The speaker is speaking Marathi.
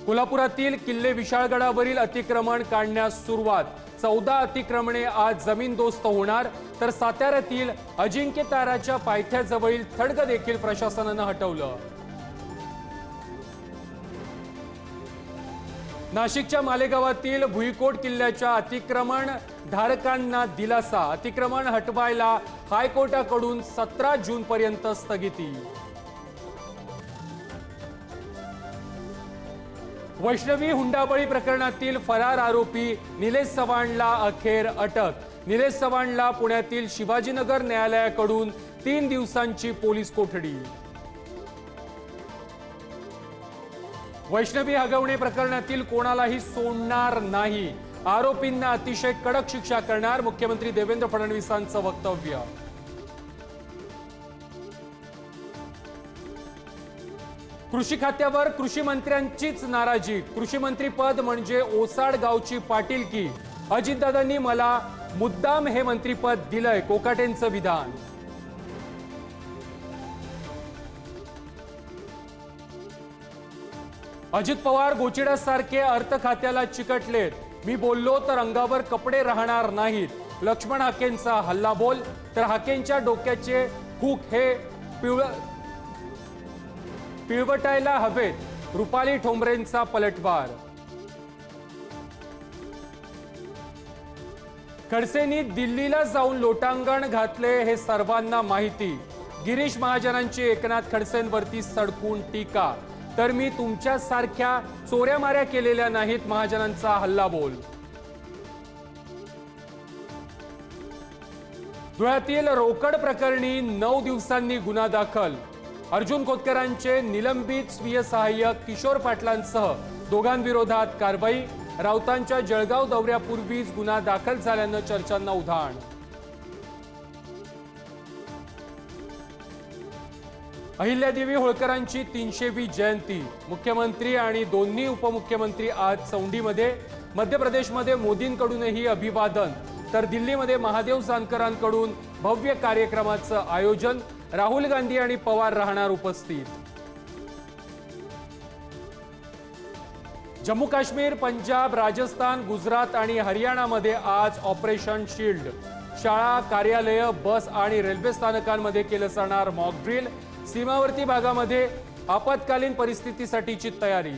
कोल्हापुरातील किल्ले विशाळगडावरील अतिक्रमण काढण्यास सुरुवात। 14 अतिक्रमणे आज जमीनदोस्त होणार, तर साताऱ्यातील अजिंक्य ताराच्या पायथ्याजवळील थडग देखील प्रशासनाने हटवलं। नाशिकच्या मालेगावातील भुईकोट किल्ल्याच्या अतिक्रमण धारकांना दिलासा। अतिक्रमण हटवायला हायकोर्टाकडून 17 जून पर्यंत स्थगिती। वैष्णवी हुंडाबळी प्रकरणातील फरार आरोपी निलेश चव्हाणला अखेर अटक। निलेश चव्हाणला पुण्यातील शिवाजीनगर न्यायालयाकडून 3 दिवसांची पोलीस कोठडी। वैष्णवी हगवणे प्रकरणातील कोणालाही सोडणार नाही, आरोपींना अतिशय कडक शिक्षा करणार, मुख्यमंत्री देवेंद्र फडणवीसांचं वक्तव्य। कृषी खात्यावर कृषी मंत्र्यांचीच नाराजी। कृषी मंत्री पद म्हणजे ओसाड गावची पाटीलकी। अजितदादांनी मला मुद्दाम हे मंत्रीपद दिलंय, कोकाटेंचं विधान। अजित पवार गोचिडासारखे अर्थ खात्याला चिकटलेत। मी बोललो तर अंगावर कपडे राहणार नाहीत, लक्ष्मण हाकेंचा हल्लाबोल। तर हाकेंच्या डोक्याचे हुक हे पिळवटायला हवेत, रुपाली ठोंबरेंचा पलटवार। खडसेंनी दिल्लीला जाऊन लोटांगण घातले हे सर्वांना माहिती। गिरीश महाजनांची एकनाथ खडसेंवरती सडकून टीका। तर मी तुमच्यासारख्या चोऱ्या माऱ्या केलेल्या नाहीत, महाजनांचा हल्लाबोल। धुळ्यातील रोकड प्रकरणी 9 दिवसांनी गुन्हा दाखल। अर्जुन खोतकरांचे निलंबित स्वीय सहाय्यक किशोर पाटलांसह दोघांविरोधात कारवाई। राऊतांच्या जळगाव दौऱ्यापूर्वीच गुन्हा दाखल झाल्यानं चर्चांना उधाण। अहिल्यादेवी होळकरांची 300वी जयंती। मुख्यमंत्री आणि दोन्ही उपमुख्यमंत्री आज चौंडीमध्ये। मध्य प्रदेशमध्ये मोदींकडूनही अभिवादन, तर दिल्लीमध्ये महादेव जानकरांकडून भव्य कार्यक्रमाचं आयोजन। राहुल गांधी आणि पवार राहणार उपस्थित। जम्मू काश्मीर, पंजाब, राजस्थान, गुजरात आणि हरियाणामध्ये आज ऑपरेशन शील्ड। शाळा, कार्यालय, बस आणि रेल्वे स्थानकांमध्ये केलं जाणार मॉक ड्रिल। सीमावर्ती भागामध्ये आपत्कालीन परिस्थितीसाठीची तयारी।